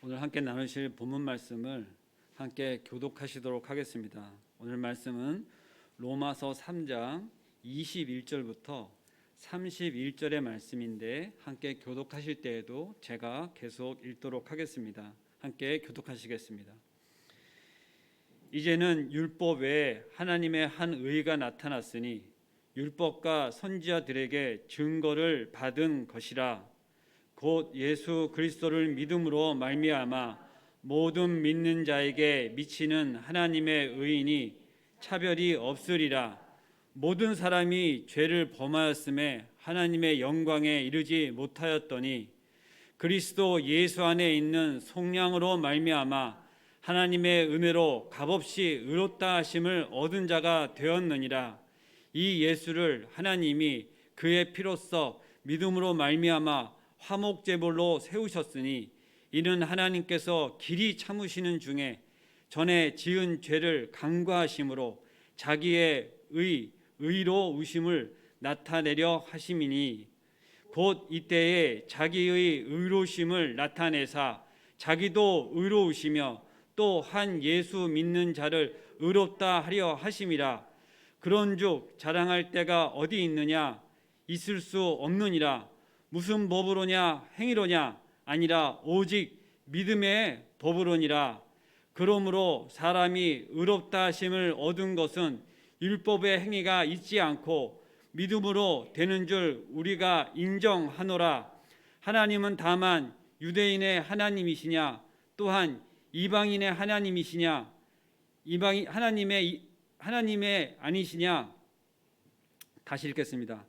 오늘 함께 나누실 본문 말씀을 함께 교독하시도록 하겠습니다. 오늘 말씀은 로마서 3장 21절부터 31절의 말씀인데 함께 교독하실 때에도 제가 계속 읽도록 하겠습니다. 함께 교독하시겠습니다. 이제는 율법 외에 하나님의 한 의가 나타났으니 율법과 선지자들에게 증거를 받은 것이라. 곧 예수 그리스도를 믿음으로 말미암아 모든 믿는 자에게 미치는 하나님의 의인이 차별이 없으리라. 모든 사람이 죄를 범하였음에 하나님의 영광에 이르지 못하였더니 그리스도 예수 안에 있는 속량으로 말미암아 하나님의 은혜로 값없이 의롭다 하심을 얻은 자가 되었느니라. 이 예수를 하나님이 그의 피로써 믿음으로 말미암아 화목제물로 세우셨으니 이는 하나님께서 길이 참으시는 중에 전에 지은 죄를 간과하심으로 자기의 의로우심을 나타내려 하심이니 곧 이때에 자기의 의로우심을 나타내사 자기도 의로우시며 또 한 예수 믿는 자를 의롭다 하려 하심이라. 그런즉 자랑할 때가 어디 있느냐? 있을 수 없느니라. 무슨 법으로냐? 행위로냐? 아니라 오직 믿음의 법으로니라. 그러므로 사람이 의롭다 하심을 얻은 것은 율법의 행위가 있지 않고 믿음으로 되는 줄 우리가 인정하노라. 하나님은 다만 유대인의 하나님이시냐? 또한 이방인의 하나님이시냐? 하나님의 아니시냐? 다시 읽겠습니다.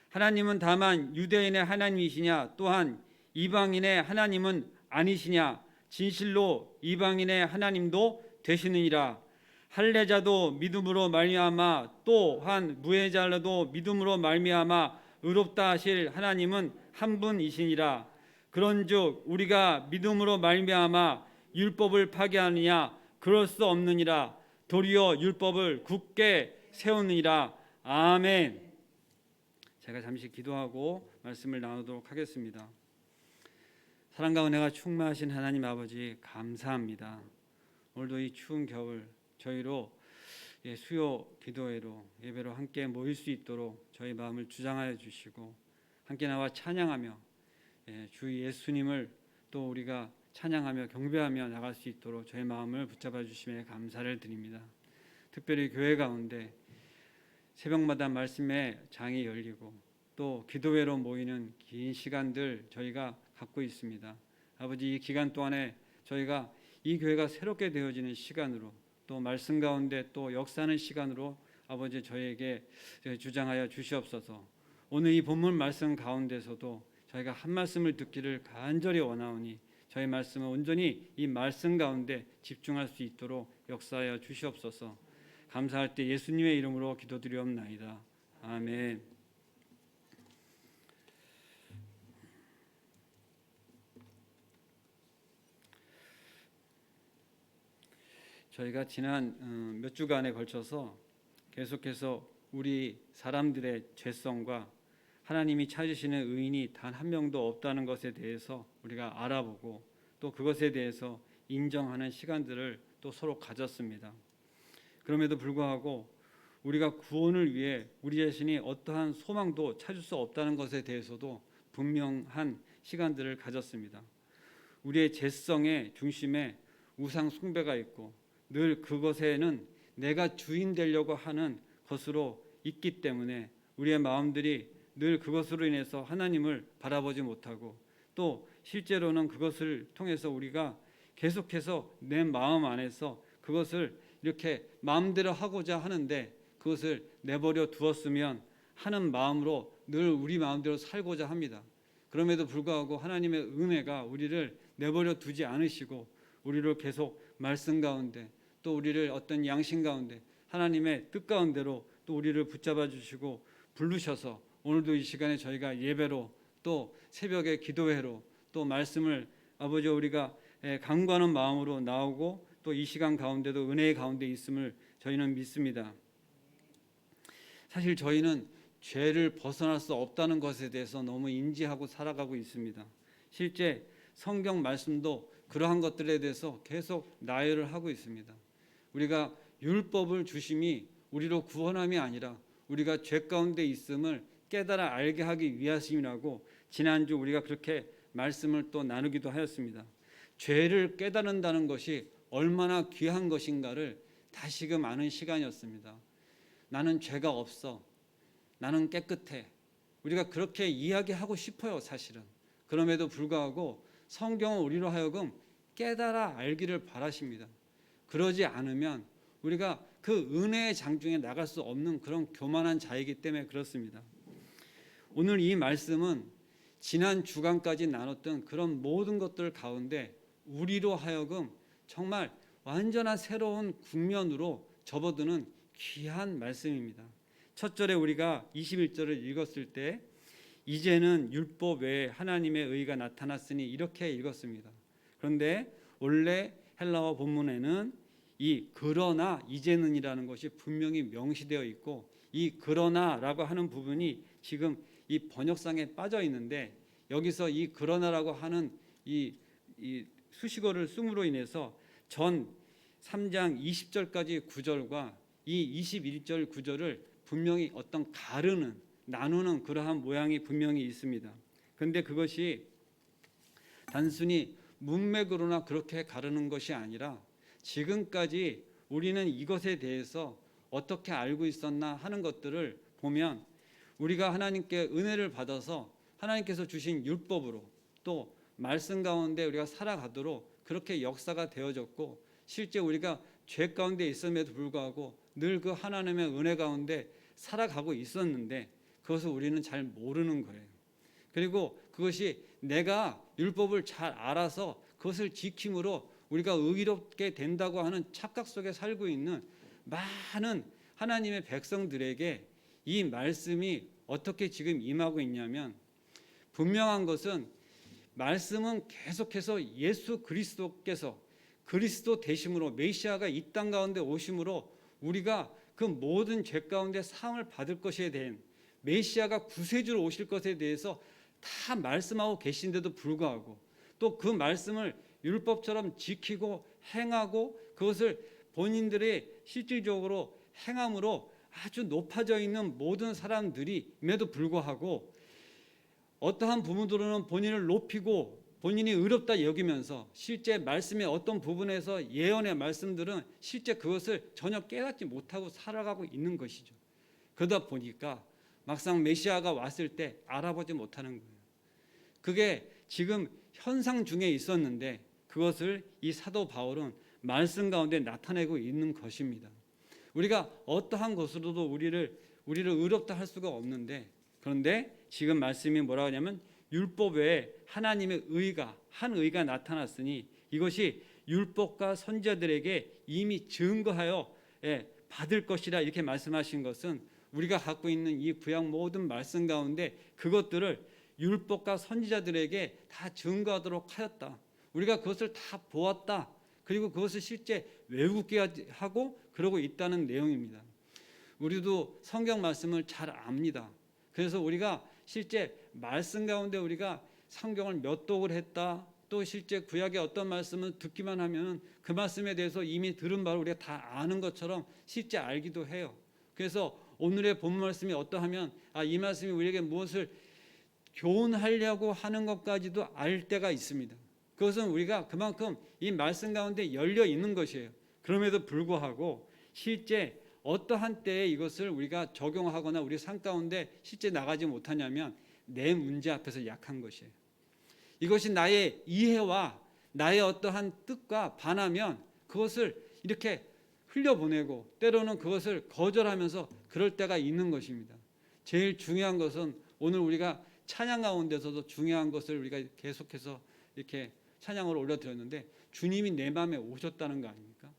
하나님은 다만 유대인의 하나님이시냐? 또한 이방인의 하나님은 아니시냐? 진실로 이방인의 하나님도 되시느니라. 할례자도 믿음으로 말미암아 또한 무해자라도 믿음으로 말미암아 의롭다 하실 하나님은 한 분이시니라. 그런즉 우리가 믿음으로 말미암아 율법을 파괴하느냐? 그럴 수 없느니라. 도리어 율법을 굳게 세우느니라. 아멘. 제가 잠시 기도하고 말씀을 나누도록 하겠습니다. 사랑과 은혜가 충만하신 하나님 아버지 감사합니다. 오늘도 이 추운 겨울 저희로 수요 기도회로 예배로 함께 모일 수 있도록 저희 마음을 주장하여 주시고 함께 나와 찬양하며 주 예수님을 또 우리가 찬양하며 경배하며 나갈 수 있도록 저희 마음을 붙잡아 주심에 감사를 드립니다. 특별히 교회 가운데 새벽마다 말씀의 장이 열리고 또 기도회로 모이는 긴 시간들 저희가 갖고 있습니다. 아버지 이 기간 동안에 저희가 이 교회가 새롭게 되어지는 시간으로 또 말씀 가운데 또 역사하는 시간으로 아버지 저희에게 주장하여 주시옵소서. 오늘 이 본문 말씀 가운데서도 저희가 한 말씀을 듣기를 간절히 원하오니 저희 말씀은 온전히 이 말씀 가운데 집중할 수 있도록 역사하여 주시옵소서. 감사할 때 예수님의 이름으로 기도드리옵나이다. 아멘. 저희가 지난 몇 주간에 걸쳐서 계속해서 우리 사람들의 죄성과 하나님이 찾으시는 의인이 단 한 명도 없다는 것에 대해서 우리가 알아보고 또 그것에 대해서 인정하는 시간들을 또 서로 가졌습니다. 그럼에도 불구하고 우리가 구원을 위해 우리 자신이 어떠한 소망도 찾을 수 없다는 것에 대해서도 분명한 시간들을 가졌습니다. 우리의 죄성의 중심에 우상 숭배가 있고 늘 그것에는 내가 주인 되려고 하는 것으로 있기 때문에 우리의 마음들이 늘 그것으로 인해서 하나님을 바라보지 못하고 또 실제로는 그것을 통해서 우리가 계속해서 내 마음 안에서 그것을 이렇게 마음대로 하고자 하는데 그것을 내버려 두었으면 하는 마음으로 늘 우리 마음대로 살고자 합니다. 그럼에도 불구하고 하나님의 은혜가 우리를 내버려 두지 않으시고 우리를 계속 말씀 가운데 또 우리를 어떤 양심 가운데 하나님의 뜻 가운데로 또 우리를 붙잡아 주시고 부르셔서 오늘도 이 시간에 저희가 예배로 또 새벽에 기도회로 또 말씀을 아버지 우리가 간구하는 마음으로 나오고 또 이 시간 가운데도 은혜의 가운데 있음을 저희는 믿습니다. 사실 저희는 죄를 벗어날 수 없다는 것에 대해서 너무 인지하고 살아가고 있습니다. 실제 성경 말씀도 그러한 것들에 대해서 계속 나열을 하고 있습니다. 우리가 율법을 주심이 우리로 구원함이 아니라 우리가 죄 가운데 있음을 깨달아 알게 하기 위하심이라고 지난주 우리가 그렇게 말씀을 또 나누기도 하였습니다. 죄를 깨달은다는 것이 얼마나 귀한 것인가를 다시금 아는 시간이었습니다. 나는 죄가 없어. 나는 깨끗해. 우리가 그렇게 이야기하고 싶어요, 사실은. 그럼에도 불구하고 성경은 우리로 하여금 깨달아 알기를 바라십니다. 그러지 않으면 우리가 그 은혜의 장중에 나갈 수 없는 그런 교만한 자이기 때문에 그렇습니다. 오늘 이 말씀은 지난 주간까지 나눴던 그런 모든 것들 가운데 우리로 하여금 정말 완전한 새로운 국면으로 접어드는 귀한 말씀입니다. 첫 절에 우리가 21절을 읽었을 때 이제는 율법 외에 하나님의 의가 나타났으니 이렇게 읽었습니다. 그런데 원래 헬라어 본문에는 이 그러나 이제는이라는 것이 분명히 명시되어 있고 이 그러나라고 하는 부분이 지금 이 번역상에 빠져 있는데 여기서 이 그러나라고 하는 이 수식어를 씀으로 인해서 전 3장 20절까지 구절과 이 21절 구절을 분명히 어떤 가르는 나누는 그러한 모양이 분명히 있습니다. 그런데 그것이 단순히 문맥으로나 그렇게 가르는 것이 아니라 지금까지 우리는 이것에 대해서 어떻게 알고 있었나 하는 것들을 보면 우리가 하나님께 은혜를 받아서 하나님께서 주신 율법으로 또 말씀 가운데 우리가 살아가도록 그렇게 역사가 되어졌고 실제 우리가 죄 가운데 있음에도 불구하고 늘 그 하나님의 은혜 가운데 살아가고 있었는데 그것을 우리는 잘 모르는 거예요. 그리고 그것이 내가 율법을 잘 알아서 그것을 지킴으로 우리가 의롭게 된다고 하는 착각 속에 살고 있는 많은 하나님의 백성들에게 이 말씀이 어떻게 지금 임하고 있냐면 분명한 것은 말씀은 계속해서 예수 그리스도께서 그리스도 되심으로 메시아가 이 땅 가운데 오심으로 우리가 그 모든 죄 가운데 사함을 받을 것에 대한 메시아가 구세주로 오실 것에 대해서 다 말씀하고 계신데도 불구하고 또 그 말씀을 율법처럼 지키고 행하고 그것을 본인들의 실질적으로 행함으로 아주 높아져 있는 모든 사람들임에도 불구하고 어떠한 부분으로는 본인을 높이고 본인이 의롭다 여기면서 실제 말씀의 어떤 부분에서 예언의 말씀들은 실제 그것을 전혀 깨닫지 못하고 살아가고 있는 것이죠. 그러다 보니까 막상 메시아가 왔을 때 알아보지 못하는 거예요. 그게 지금 현상 중에 있었는데 그것을 이 사도 바울은 말씀 가운데 나타내고 있는 것입니다. 우리가 어떠한 것으로도 우리를 의롭다 할 수가 없는데 그런데 지금 말씀이 뭐라고 하냐면 율법 외에 하나님의 의가 한 의가 나타났으니 이것이 율법과 선지자들에게 이미 증거하여 받을 것이라 이렇게 말씀하신 것은 우리가 갖고 있는 이 구약 모든 말씀 가운데 그것들을 율법과 선지자들에게 다 증거하도록 하였다. 우리가 그것을 다 보았다. 그리고 그것을 실제 외우게 하고 그러고 있다는 내용입니다. 우리도 성경 말씀을 잘 압니다. 그래서 우리가 실제 말씀 가운데 우리가 성경을 몇 독을 했다. 또 실제 구약의 어떤 말씀을 듣기만 하면 그 말씀에 대해서 이미 들은 바를 우리가 다 아는 것처럼 실제 알기도 해요. 그래서 오늘의 본 말씀이 어떠하면 이 말씀이 우리에게 무엇을 교훈하려고 하는 것까지도 알 때가 있습니다. 그것은 우리가 그만큼 이 말씀 가운데 열려 있는 것이에요. 그럼에도 불구하고 실제 어떠한 때에 이것을 우리가 적용하거나 우리 삶 가운데 실제 나가지 못하냐면 내 문제 앞에서 약한 것이에요. 이것이 나의 이해와 나의 어떠한 뜻과 반하면 그것을 이렇게 흘려보내고 때로는 그것을 거절하면서 그럴 때가 있는 것입니다. 제일 중요한 것은 오늘 우리가 찬양 가운데서도 중요한 것을 우리가 계속해서 이렇게 찬양으로 올려드렸는데 주님이 내 마음에 오셨다는 거 아닙니까?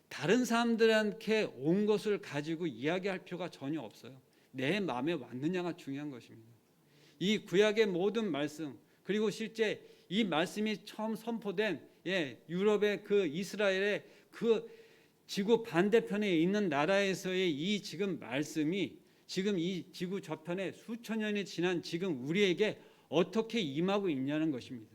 다른 사람들한테 온 것을 가지고 이야기할 필요가 전혀 없어요. 내 마음에 왔느냐가 중요한 것입니다. 이 구약의 모든 말씀 그리고 실제 이 말씀이 처음 선포된 유럽의 그 이스라엘의 그 지구 반대편에 있는 나라에서의 이 지금 말씀이 지금 이 지구 저편에 수천 년이 지난 지금 우리에게 어떻게 임하고 있냐는 것입니다.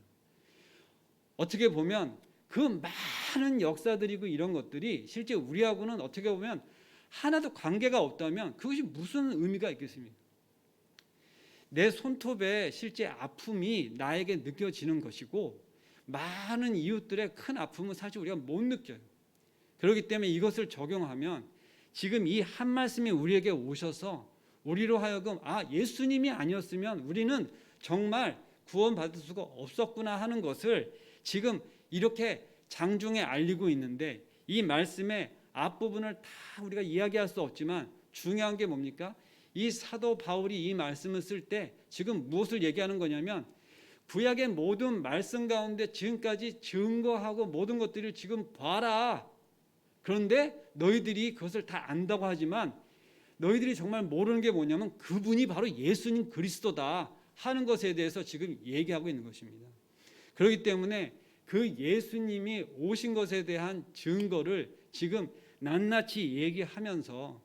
어떻게 보면 그 많은 역사들이고 이런 것들이 실제 우리하고는 어떻게 보면 하나도 관계가 없다면 그것이 무슨 의미가 있겠습니까? 내 손톱에 실제 아픔이 나에게 느껴지는 것이고 많은 이웃들의 큰 아픔은 사실 우리가 못 느껴요. 그렇기 때문에 이것을 적용하면 지금 이 한 말씀이 우리에게 오셔서 우리로 하여금 예수님이 아니었으면 우리는 정말 구원받을 수가 없었구나 하는 것을 지금 이렇게 장중에 알리고 있는데, 이 말씀의 앞부분을 다 우리가 이야기할 수 없지만 중요한 게 뭡니까? 이 사도 바울이 이 말씀을 쓸 때 지금 무엇을 얘기하는 거냐면, 구약의 모든 말씀 가운데 지금까지 증거하고 모든 것들을 지금 봐라. 그런데 너희들이 그것을 다 안다고 하지만 너희들이 정말 모르는 게 뭐냐면 그분이 바로 예수님 그리스도다 하는 것에 대해서 지금 얘기하고 있는 것입니다. 그렇기 때문에 그 예수님이 오신 것에 대한 증거를 지금 낱낱이 얘기하면서,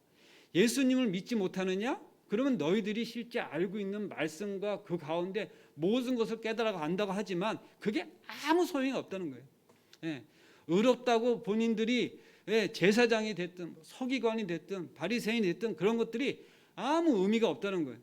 예수님을 믿지 못하느냐? 그러면 너희들이 실제 알고 있는 말씀과 그 가운데 모든 것을 깨달아 안다고 하지만 그게 아무 소용이 없다는 거예요. 의롭다고 본인들이 제사장이 됐든 서기관이 됐든 바리새인이 됐든 그런 것들이 아무 의미가 없다는 거예요.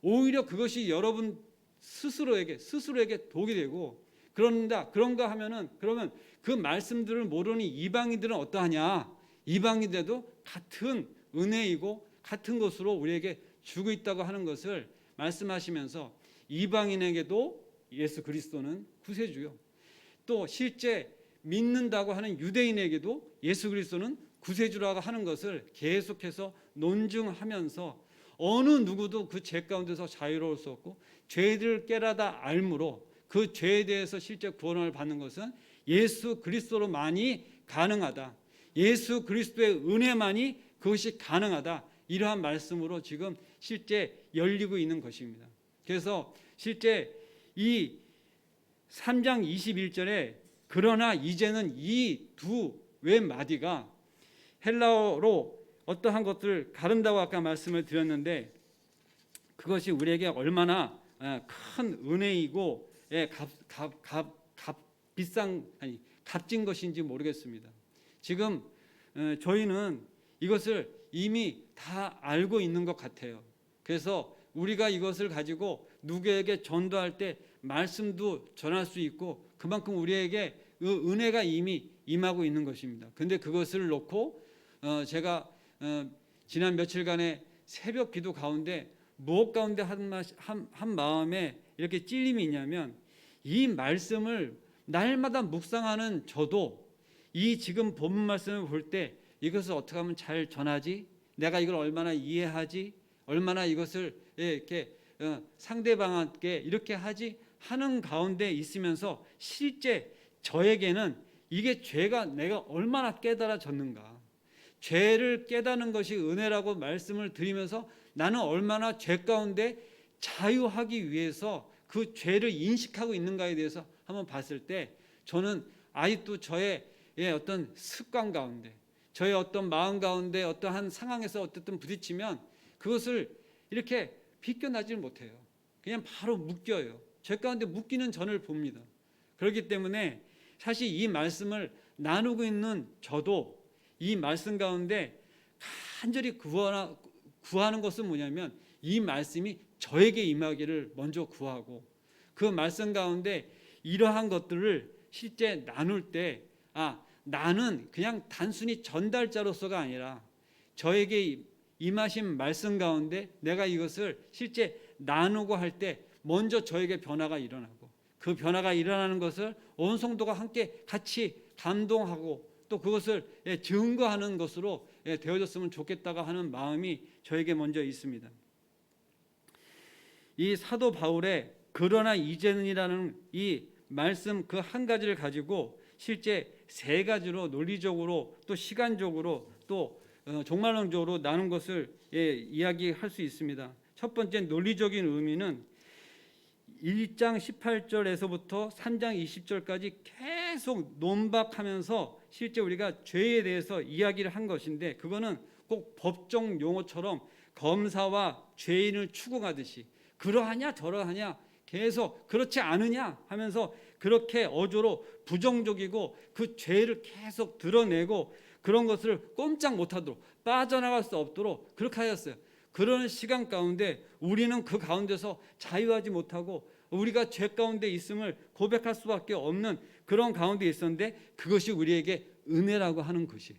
오히려 그것이 여러분 스스로에게 독이 되고, 그런가 하면은 그러면 그 말씀들을 모르는 이방인들은 어떠하냐? 이방인들도 같은 은혜이고 같은 것으로 우리에게 주고 있다고 하는 것을 말씀하시면서, 이방인에게도 예수 그리스도는 구세주요, 또 실제 믿는다고 하는 유대인에게도 예수 그리스도는 구세주라고 하는 것을 계속해서 논증하면서 어느 누구도 그 죄 가운데서 자유로울 수 없고 죄를 깨닫아 알므로 그 죄에 대해서 실제 구원을 받는 것은 예수 그리스도로만이 가능하다. 예수 그리스도의 은혜만이 그것이 가능하다. 이러한 말씀으로 지금 실제 열리고 있는 것입니다. 그래서 실제 이 3장 21절에 그러나 이제는 이 두 왼마디가 헬라어로 어떠한 것들을 가른다고 아까 말씀을 드렸는데, 그것이 우리에게 얼마나 큰 은혜이고 값진 것인지 모르겠습니다. 지금 저희는 이것을 이미 다 알고 있는 것 같아요. 그래서 우리가 이것을 가지고 누구에게 전도할 때 말씀도 전할 수 있고 그만큼 우리에게 그 은혜가 이미 임하고 있는 것입니다. 근데 그것을 놓고 제가 지난 며칠간의 새벽 기도 가운데 무엇 가운데 한 마음에 이렇게 찔림이 있냐면, 이 말씀을 날마다 묵상하는 저도 이 지금 본문 말씀을 볼 때 이것을 어떻게 하면 잘 전하지? 내가 이걸 얼마나 이해하지? 얼마나 이것을 이렇게 상대방에게 이렇게 하지? 하는 가운데 있으면서 실제 저에게는 이게 죄가 내가 얼마나 깨달아졌는가, 죄를 깨닫는 것이 은혜라고 말씀을 드리면서 나는 얼마나 죄 가운데 자유하기 위해서 그 죄를 인식하고 있는가에 대해서 한번 봤을 때, 저는 아직도 저의 어떤 습관 가운데, 저의 어떤 마음 가운데 어떠한 상황에서 어쨌든 부딪히면 그것을 이렇게 비껴나질 못해요. 그냥 바로 묶여요. 죄 가운데 묶이는 전을 봅니다. 그렇기 때문에 사실 이 말씀을 나누고 있는 저도 이 말씀 가운데 간절히 구하는 것은 뭐냐면, 이 말씀이 저에게 임하기를 먼저 구하고, 그 말씀 가운데 이러한 것들을 실제 나눌 때 나는 그냥 단순히 전달자로서가 아니라 저에게 임하신 말씀 가운데 내가 이것을 실제 나누고 할 때 먼저 저에게 변화가 일어나고, 그 변화가 일어나는 것을 온 성도가 함께 같이 감동하고 또 그것을 증거하는 것으로 되어졌으면 좋겠다고 하는 마음이 저에게 먼저 있습니다. 이 사도 바울의 그러나 이제는이라는 이 말씀 그 한 가지를 가지고 실제 세 가지로 논리적으로 또 시간적으로 또 종말론적으로 나눈 것을 이야기할 수 있습니다. 첫 번째 논리적인 의미는 1장 18절에서부터 3장 20절까지 계속 논박하면서 실제 우리가 죄에 대해서 이야기를 한 것인데, 그거는 꼭 법정 용어처럼 검사와 죄인을 추궁하듯이 그러하냐 저러하냐 계속 그렇지 않으냐 하면서 그렇게 어조로 부정적이고 그 죄를 계속 드러내고 그런 것을 꼼짝 못하도록 빠져나갈 수 없도록 그렇게 하였어요. 그런 시간 가운데 우리는 그 가운데서 자유하지 못하고 우리가 죄 가운데 있음을 고백할 수밖에 없는 그런 가운데 있었는데 그것이 우리에게 은혜라고 하는 것이에요.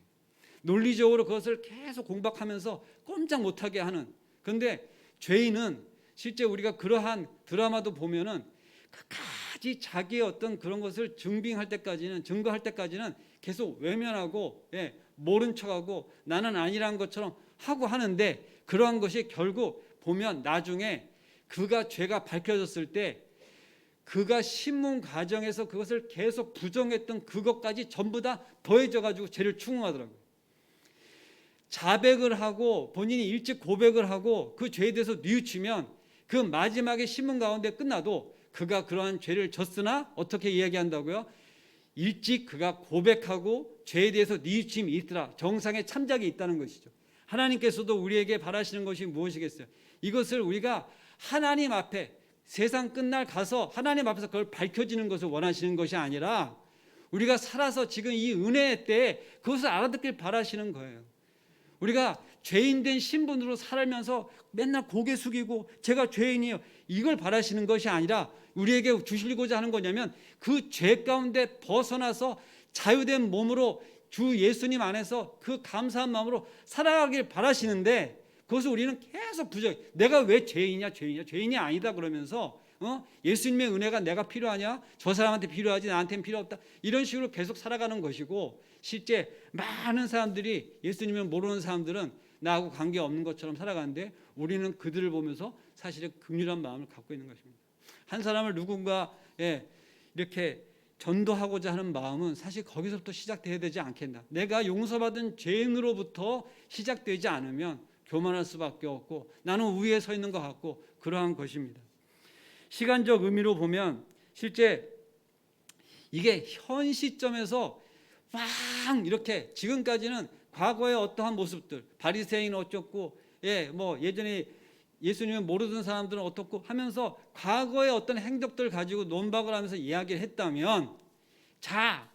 논리적으로 그것을 계속 공박하면서 꼼짝 못하게 하는. 그런데 죄인은 실제 우리가 그러한 드라마도 보면은 끝까지 자기의 어떤 그런 것을 증거할 때까지는 계속 외면하고 모른 척하고 나는 아니라는 것처럼 하고 하는데 그러한 것이 결국 보면 나중에 그가 죄가 밝혀졌을 때 그가 신문 과정에서 그것을 계속 부정했던 그것까지 전부 다 더해져 가지고 죄를 추궁하더라고요. 자백을 하고 본인이 일찍 고백을 하고 그 죄에 대해서 뉘우치면 그 마지막에 신문 가운데 끝나도 그가 그러한 죄를 졌으나 어떻게 이야기한다고요? 일찍 그가 고백하고 죄에 대해서 뉘우침이 있더라. 정상의 참작이 있다는 것이죠. 하나님께서도 우리에게 바라시는 것이 무엇이겠어요? 이것을 우리가 하나님 앞에 세상 끝날 가서 하나님 앞에서 그걸 밝혀지는 것을 원하시는 것이 아니라 우리가 살아서 지금 이 은혜 때에 그것을 알아듣길 바라시는 거예요. 우리가 죄인된 신분으로 살면서 맨날 고개 숙이고 제가 죄인이에요 이걸 바라시는 것이 아니라 우리에게 주시고자 하는 거냐면 그 죄 가운데 벗어나서 자유된 몸으로 주 예수님 안에서 그 감사한 마음으로 살아가길 바라시는데 그것을 우리는 계속 부정해. 내가 왜 죄인이 아니다 그러면서 예수님의 은혜가 내가 필요하냐? 저 사람한테 필요하지 나한테는 필요 없다. 이런 식으로 계속 살아가는 것이고 실제 많은 사람들이 예수님을 모르는 사람들은 나하고 관계없는 것처럼 살아가는데 우리는 그들을 보면서 사실은 긍휼한 마음을 갖고 있는 것입니다. 한 사람을 누군가 이렇게 전도하고자 하는 마음은 사실 거기서부터 시작돼야 되지 않겠나. 내가 용서받은 죄인으로부터 시작되지 않으면 교만할 수밖에 없고 나는 위에 서 있는 것 같고 그러한 것입니다. 시간적 의미로 보면 실제 이게 현 시점에서 막 이렇게 지금까지는 과거의 어떠한 모습들 바리새인 어쩌고 예전에 예수님을 모르던 사람들은 어떻고 하면서 과거의 어떤 행적들을 가지고 논박을 하면서 이야기를 했다면 자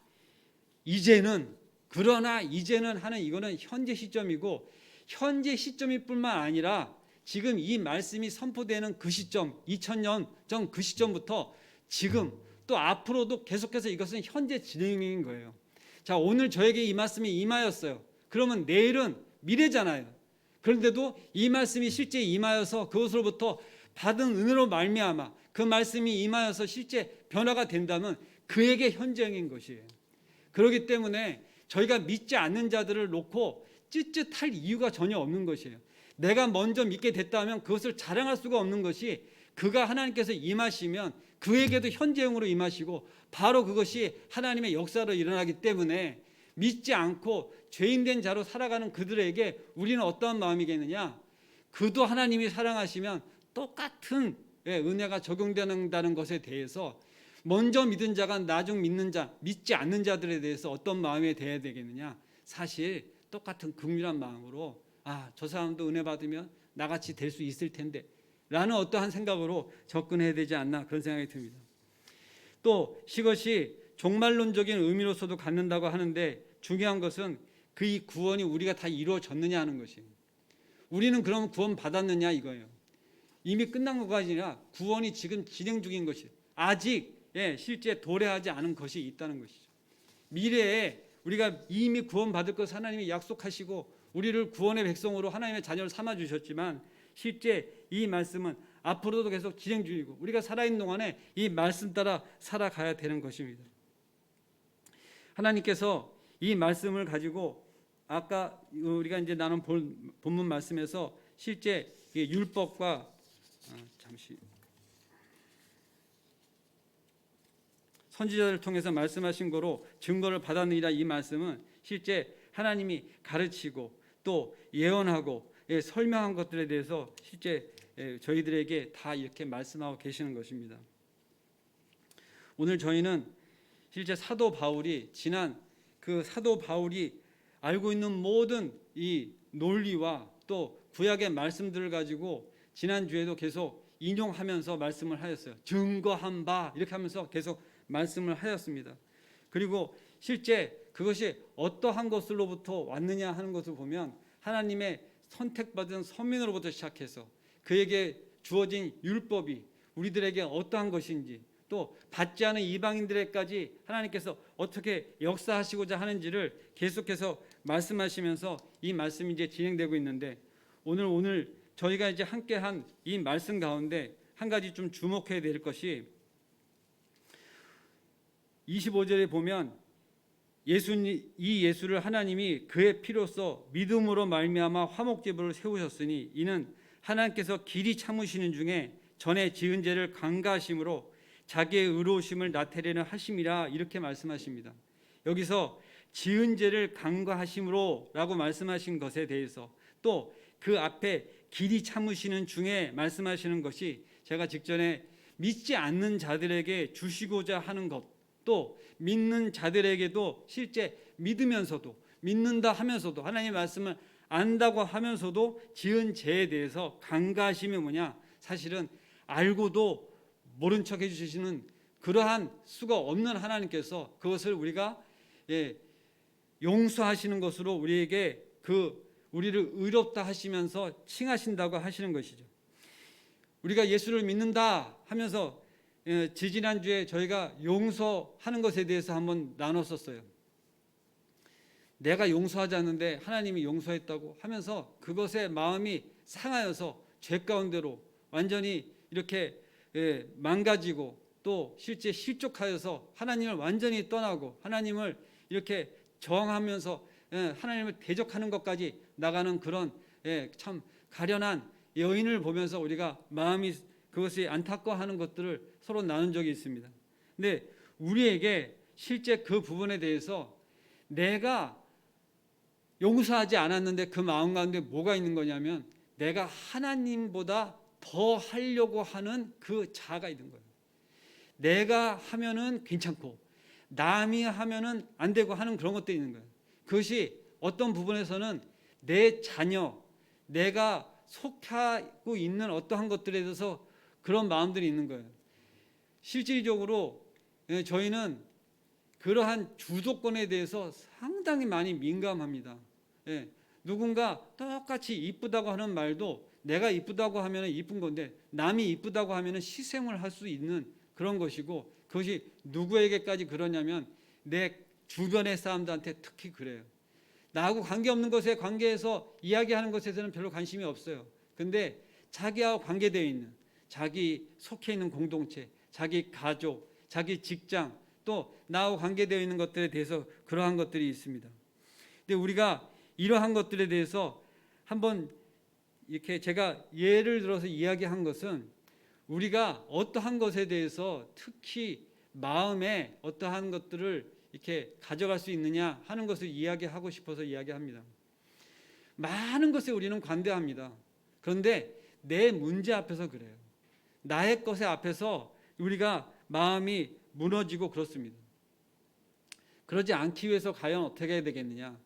이제는 하는 이거는 현재 시점이고 현재 시점일 뿐만 아니라 지금 이 말씀이 선포되는 그 시점 2000년 전 그 시점부터 지금 또 앞으로도 계속해서 이것은 현재 진행인 거예요. 자 오늘 저에게 이 말씀이 임하였어요. 그러면 내일은 미래잖아요. 그런데도 이 말씀이 실제 임하여서 그것으로부터 받은 은혜로 말미암아 그 말씀이 임하여서 실제 변화가 된다면 그에게 현재인 것이에요. 그렇기 때문에 저희가 믿지 않는 자들을 놓고 찌릿할 이유가 전혀 없는 것이에요. 내가 먼저 믿게 됐다면 그것을 자랑할 수가 없는 것이 그가 하나님께서 임하시면 그에게도 현재형으로 임하시고 바로 그것이 하나님의 역사로 일어나기 때문에 믿지 않고 죄인된 자로 살아가는 그들에게 우리는 어떠한 마음이겠느냐? 그도 하나님이 사랑하시면 똑같은 은혜가 적용된다는 것에 대해서 먼저 믿은 자가 나중 믿는 자, 믿지 않는 자들에 대해서 어떤 마음이 돼야 되겠느냐? 사실 똑같은 긍휼한 마음으로 저 사람도 은혜 받으면 나같이 될 수 있을 텐데 라는 어떠한 생각으로 접근해야 되지 않나 그런 생각이 듭니다. 또 이것이 종말론적인 의미로서도 갖는다고 하는데 중요한 것은 그 이 구원이 우리가 다 이루어졌느냐 하는 것이에요. 우리는 그럼 구원 받았느냐 이거예요. 이미 끝난 것가 아니라 구원이 지금 진행 중인 것이 아직 실제 도래하지 않은 것이 있다는 것이죠. 미래에 우리가 이미 구원 받을 것을 하나님이 약속하시고 우리를 구원의 백성으로 하나님의 자녀를 삼아 주셨지만 실제 이 말씀은 앞으로도 계속 진행 중이고 우리가 살아있는 동안에 이 말씀 따라 살아가야 되는 것입니다. 하나님께서 이 말씀을 가지고 아까 우리가 이제 나눈 본문 말씀에서 실제 율법과 선지자를 통해서 말씀하신 거로 증거를 받았느니라 이 말씀은 실제 하나님이 가르치고 또 예언하고 설명한 것들에 대해서 실제 저희들에게 다 이렇게 말씀하고 계시는 것입니다. 오늘 저희는 실제 사도 바울이 그 사도 바울이 알고 있는 모든 이 논리와 또 구약의 말씀들을 가지고 지난주에도 계속 인용하면서 말씀을 하였어요. 증거한 바 이렇게 하면서 계속 말씀을 하였습니다. 그리고 실제 그것이 어떠한 것으로부터 왔느냐 하는 것을 보면 하나님의 선택받은 선민으로부터 시작해서 그에게 주어진 율법이 우리들에게 어떠한 것인지, 또 받지 않은 이방인들에게까지 하나님께서 어떻게 역사하시고자 하는지를 계속해서 말씀하시면서 이 말씀이 이제 진행되고 있는데, 오늘 저희가 이제 함께한 이 말씀 가운데 한 가지 좀 주목해야 될 것이 25절에 보면 이 예수를 하나님이 그의 피로써 믿음으로 말미암아 화목제물을 세우셨으니 이는 하나님께서 길이 참으시는 중에 전에 지은 죄를 간과하심으로 자기의 의로우심을 나타내려 하심이라, 이렇게 말씀하십니다. 여기서 지은 죄를 간과하심으로 라고 말씀하신 것에 대해서 또 그 앞에 길이 참으시는 중에 말씀하시는 것이 제가 직전에 믿지 않는 자들에게 주시고자 하는 것, 또 믿는 자들에게도 실제 믿으면서도, 믿는다 하면서도, 하나님의 말씀을 안다고 하면서도 지은 죄에 대해서 간과하심이 뭐냐, 사실은 알고도 모른 척 해주시는 그러한 수가 없는 하나님께서 그것을 우리가 용서하시는 것으로 우리에게 우리를 의롭다 하시면서 칭하신다고 하시는 것이죠. 우리가 예수를 믿는다 하면서 지지난주에 저희가 용서하는 것에 대해서 한번 나눴었어요. 내가 용서하지 않는데 하나님이 용서했다고 하면서 그것에 마음이 상하여서 죄 가운데로 완전히 이렇게 망가지고 또 실제 실족하여서 하나님을 완전히 떠나고 하나님을 이렇게 저항하면서 하나님을 대적하는 것까지 나가는 그런 참 가련한 여인을 보면서 우리가 마음이 그것이 안타까워하는 것들을 서로 나눈 적이 있습니다. 근데 우리에게 실제 그 부분에 대해서 내가 용서하지 않았는데 그 마음 가운데 뭐가 있는 거냐면 내가 하나님보다 더 하려고 하는 그 자아가 있는 거예요. 내가 하면은 괜찮고 남이 하면은 안 되고 하는 그런 것들이 있는 거예요. 그것이 어떤 부분에서는 내 자녀, 내가 속하고 있는 어떠한 것들에 대해서 그런 마음들이 있는 거예요. 실질적으로 저희는 그러한 주도권에 대해서 상당히 많이 민감합니다. 누군가 똑같이 이쁘다고 하는 말도 내가 이쁘다고 하면 이쁜 건데 남이 이쁘다고 하면 희생을 할 수 있는 그런 것이고, 그것이 누구에게까지 그러냐면 내 주변의 사람들한테 특히 그래요. 나하고 관계없는 것에 관계해서 이야기하는 것에서는 별로 관심이 없어요. 근데 자기하고 관계되어 있는, 자기 속해 있는 공동체, 자기 가족, 자기 직장, 또 나하고 관계되어 있는 것들에 대해서 그러한 것들이 있습니다. 근데 우리가 이러한 것들에 대해서 한번 이렇게 제가 예를 들어서 이야기한 것은 우리가 어떠한 것에 대해서 특히 마음에 어떠한 것들을 이렇게 가져갈 수 있느냐 하는 것을 이야기하고 싶어서 이야기합니다. 많은 것에 우리는 관대합니다. 그런데 내 문제 앞에서 그래요. 나의 것에 앞에서 우리가 마음이 무너지고 그렇습니다. 그러지 않기 위해서 과연 어떻게 해야 되겠느냐.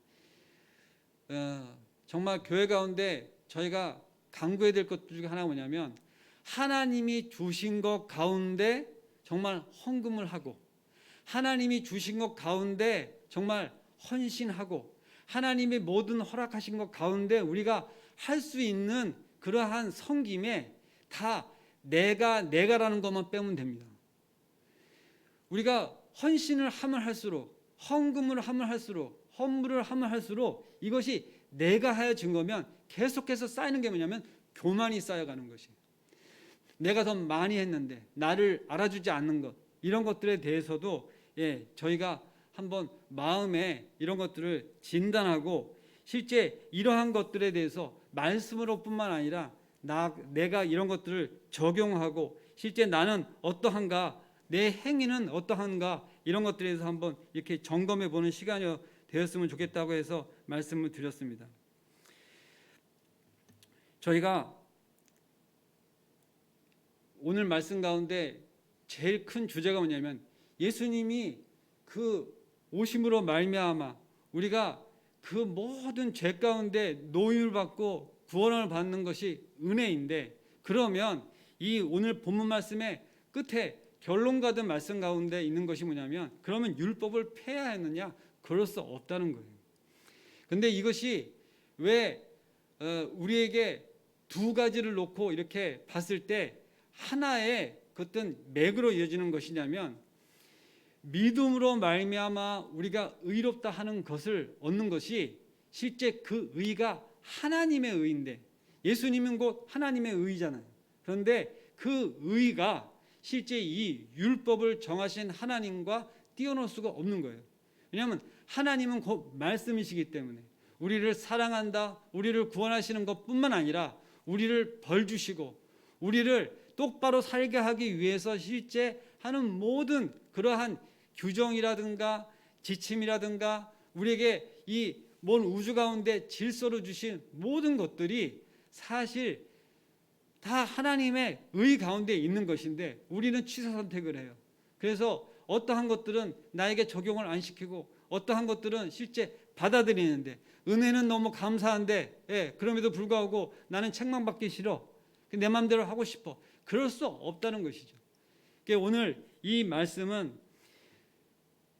정말 교회 가운데 저희가 강구해야 될 것 중에 하나가 뭐냐면 하나님이 주신 것 가운데 정말 헌금을 하고, 하나님이 주신 것 가운데 정말 헌신하고, 하나님이 모든 허락하신 것 가운데 우리가 할 수 있는 그러한 섬김에 다 내가라는 것만 빼면 됩니다. 우리가 헌신을 하면 할수록, 헌금을 하면 할수록, 헌물을 하면 할수록 이것이 내가 하여진 거면 계속해서 쌓이는 게 뭐냐면 교만이 쌓여가는 것이, 내가 더 많이 했는데 나를 알아주지 않는 것, 이런 것들에 대해서도 저희가 한번 마음에 이런 것들을 진단하고 실제 이러한 것들에 대해서 말씀으로 뿐만 아니라 내가 이런 것들을 적용하고 실제 나는 어떠한가, 내 행위는 어떠한가, 이런 것들에 대해서 한번 이렇게 점검해 보는 시간이 되었으면 좋겠다고 해서 말씀을 드렸습니다. 저희가 오늘 말씀 가운데 제일 큰 주제가 뭐냐면 예수님이 그 오심으로 말미암아 우리가 그 모든 죄 가운데 노임을 받고 구원을 받는 것이 은혜인데, 그러면 이 오늘 본문 말씀의 끝에 결론 가든 말씀 가운데 있는 것이 뭐냐면, 그러면 율법을 폐해야 했느냐? 그럴 수 없다는 거예요. 근데 이것이 왜 우리에게 두 가지를 놓고 이렇게 봤을 때 하나의 어떤 맥으로 이어지는 것이냐면, 믿음으로 말미암아 우리가 의롭다 하는 것을 얻는 것이 실제 그 의가 하나님의 의인데, 예수님은 곧 하나님의 의잖아요. 그런데 그 의가 실제 이 율법을 정하신 하나님과 띄어놓을 수가 없는 거예요. 왜냐하면 하나님은 곧 말씀이시기 때문에 우리를 사랑한다, 우리를 구원하시는 것뿐만 아니라 우리를 벌 주시고 우리를 똑바로 살게 하기 위해서 실제 하는 모든 그러한 규정이라든가 지침이라든가 우리에게 이 먼 우주 가운데 질서를 주신 모든 것들이 사실 다 하나님의 의 가운데 있는 것인데 우리는 취사 선택을 해요. 그래서 어떠한 것들은 나에게 적용을 안 시키고 어떠한 것들은 실제 받아들이는데, 은혜는 너무 감사한데 그럼에도 불구하고 나는 책망받기 싫어, 내 마음대로 하고 싶어, 그럴 수 없다는 것이죠. 오늘 이 말씀은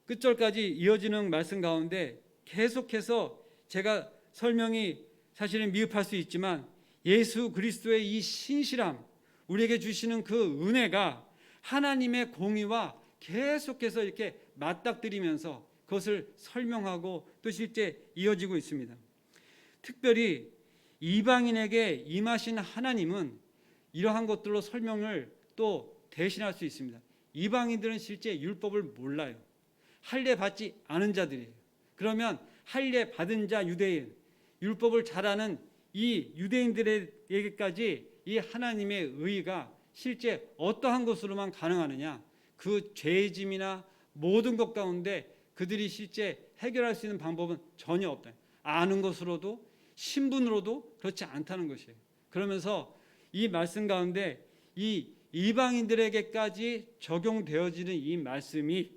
끝절까지 이어지는 말씀 가운데 계속해서 제가 설명이 사실은 미흡할 수 있지만 예수 그리스도의 이 신실함, 우리에게 주시는 그 은혜가 하나님의 공의와 계속해서 이렇게 맞닥뜨리면서 그것을 설명하고 또 실제 이어지고 있습니다. 특별히 이방인에게 임하신 하나님은 이러한 것들로 설명을 또 대신할 수 있습니다. 이방인들은 실제 율법을 몰라요. 할례 받지 않은 자들이에요. 그러면 할례 받은 자 유대인, 율법을 잘 아는 이 유대인들에게까지 이 하나님의 의가 실제 어떠한 것으로만 가능하느냐? 그 죄짐이나 모든 것 가운데 그들이 실제 해결할 수 있는 방법은 전혀 없다. 아는 것으로도 신분으로도 그렇지 않다는 것이에요. 그러면서 이 말씀 가운데 이 이방인들에게까지 적용되어지는 이 말씀이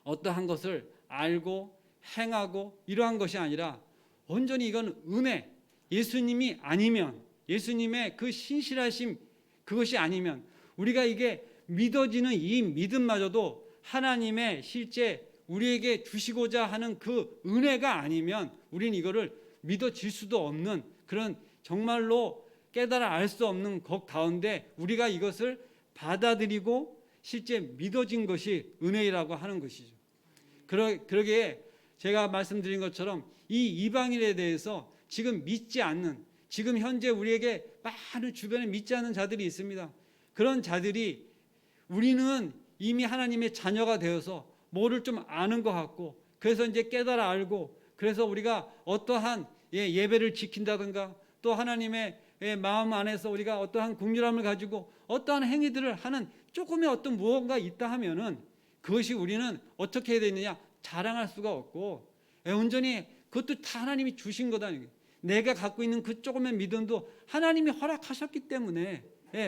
어떠한 것을 알고 행하고 이러한 것이 아니라 온전히 이건 은혜, 예수님이 아니면, 예수님의 그 신실하심 그것이 아니면, 우리가 이게 믿어지는 이 믿음마저도 하나님의 실제 우리에게 주시고자 하는 그 은혜가 아니면 우리는 이거를 믿어질 수도 없는, 그런 정말로 깨달아 알 수 없는 것 가운데 우리가 이것을 받아들이고 실제 믿어진 것이 은혜라고 하는 것이죠. 그러기에 제가 말씀드린 것처럼 이 이방인에 대해서 지금 믿지 않는, 지금 현재 우리에게 많은 주변에 믿지 않는 자들이 있습니다. 그런 자들이 우리는 이미 하나님의 자녀가 되어서 뭐를 좀 아는 것 같고, 그래서 이제 깨달아 알고, 그래서 우리가 어떠한 예배를 지킨다든가 또 하나님의 마음 안에서 우리가 어떠한 긍휼함을 가지고 어떠한 행위들을 하는 조금의 어떤 무언가 있다 하면은 그것이 우리는 어떻게 해야 되느냐? 자랑할 수가 없고, 온전히 그것도 다 하나님이 주신 거다. 내가 갖고 있는 그 조금의 믿음도 하나님이 허락하셨기 때문에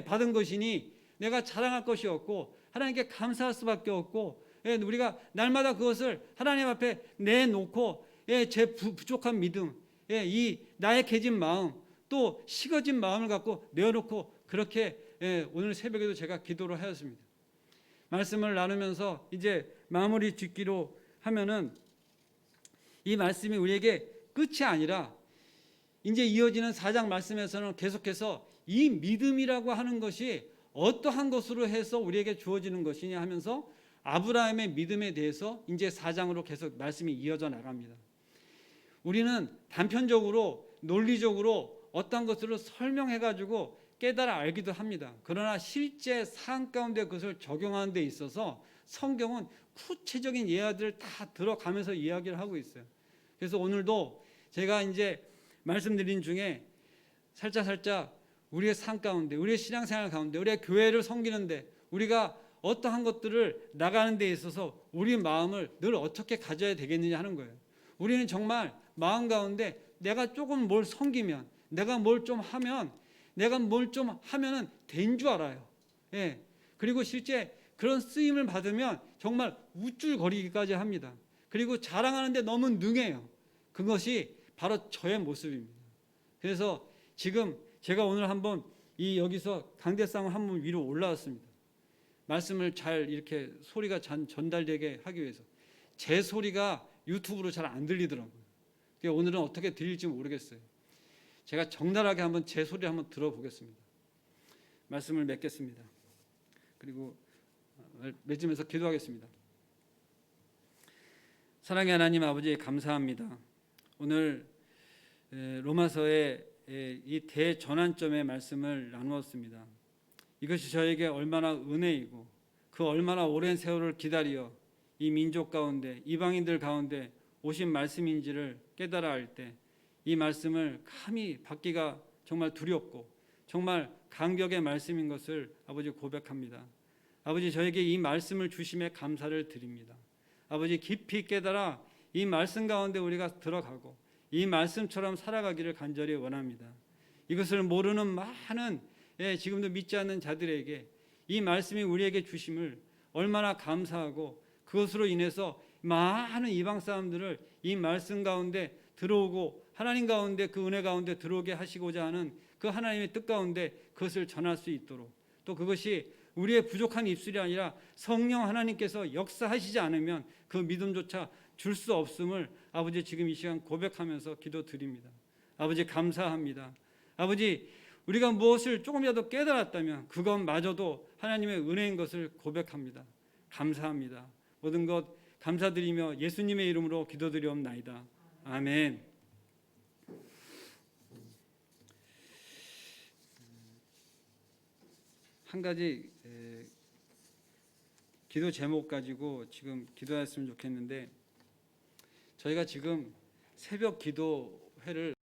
받은 것이니 내가 자랑할 것이 없고 하나님께 감사할 수밖에 없고, 우리가 날마다 그것을 하나님 앞에 내놓고 제 부족한 믿음, 이 나의 개진 마음, 또 식어진 마음을 갖고 내어놓고 그렇게 오늘 새벽에도 제가 기도를 하였습니다. 말씀을 나누면서 이제 마무리 짓기로 하면은 이 말씀이 우리에게 끝이 아니라 이제 이어지는 4장 말씀에서는 계속해서 이 믿음이라고 하는 것이 어떠한 것으로 해서 우리에게 주어지는 것이냐 하면서 아브라함의 믿음에 대해서 이제 4장으로 계속 말씀이 이어져 나갑니다. 우리는 단편적으로 논리적으로 어떤 것들을 설명해 가지고 깨달아 알기도 합니다. 그러나 실제 삶 가운데 그것을 적용하는 데 있어서 성경은 구체적인 예화들을 다 들어가면서 이야기를 하고 있어요. 그래서 오늘도 제가 이제 말씀드린 중에 살짝 우리의 삶 가운데, 우리의 신앙생활 가운데, 우리의 교회를 섬기는데 우리가 어떠한 것들을 나가는 데 있어서 우리 마음을 늘 어떻게 가져야 되겠느냐 하는 거예요. 우리는 정말 마음 가운데 내가 조금 뭘 섬기면, 내가 뭘 좀 하면, 내가 뭘 좀 하면은 된 줄 알아요. 그리고 실제 그런 쓰임을 받으면 정말 우쭐거리기까지 합니다. 그리고 자랑하는데 너무 능해요. 그것이 바로 저의 모습입니다. 그래서 지금 제가 오늘 한번 여기서 강대상을 한번 위로 올라왔습니다. 말씀을 잘 이렇게 소리가 전달되게 하기 위해서 제 소리가 유튜브로 잘 안 들리더라고요. 오늘은 어떻게 들릴지 모르겠어요. 제가 적나라하게 한번 제 소리 한번 들어보겠습니다. 말씀을 맺겠습니다. 그리고 맺으면서 기도하겠습니다. 사랑의 하나님 아버지, 감사합니다. 오늘 로마서의 이 대전환점의 말씀을 나누었습니다. 이것이 저에게 얼마나 은혜이고 그 얼마나 오랜 세월을 기다려 이 민족 가운데, 이방인들 가운데 오신 말씀인지를 깨달아 알 때 이 말씀을 감히 받기가 정말 두렵고 정말 간격의 말씀인 것을 아버지 고백합니다. 아버지, 저에게 이 말씀을 주심에 감사를 드립니다. 아버지, 깊이 깨달아 이 말씀 가운데 우리가 들어가고 이 말씀처럼 살아가기를 간절히 원합니다. 이것을 모르는 많은 지금도 믿지 않는 자들에게 이 말씀이 우리에게 주심을 얼마나 감사하고 그것으로 인해서 많은 이방 사람들을 이 말씀 가운데 들어오고 하나님 가운데 그 은혜 가운데 들어오게 하시고자 하는 그 하나님의 뜻 가운데 그것을 전할 수 있도록, 또 그것이 우리의 부족한 입술이 아니라 성령 하나님께서 역사하시지 않으면 그 믿음조차 줄 수 없음을 아버지 지금 이 시간 고백하면서 기도드립니다. 아버지, 감사합니다. 아버지, 우리가 무엇을 조금이라도 깨달았다면 그것마저도 하나님의 은혜인 것을 고백합니다. 감사합니다. 모든 것 감사드리며 예수님의 이름으로 기도드리옵나이다. 아멘. 한 가지 기도 제목 가지고 지금 기도했으면 좋겠는데, 저희가 지금 새벽 기도회를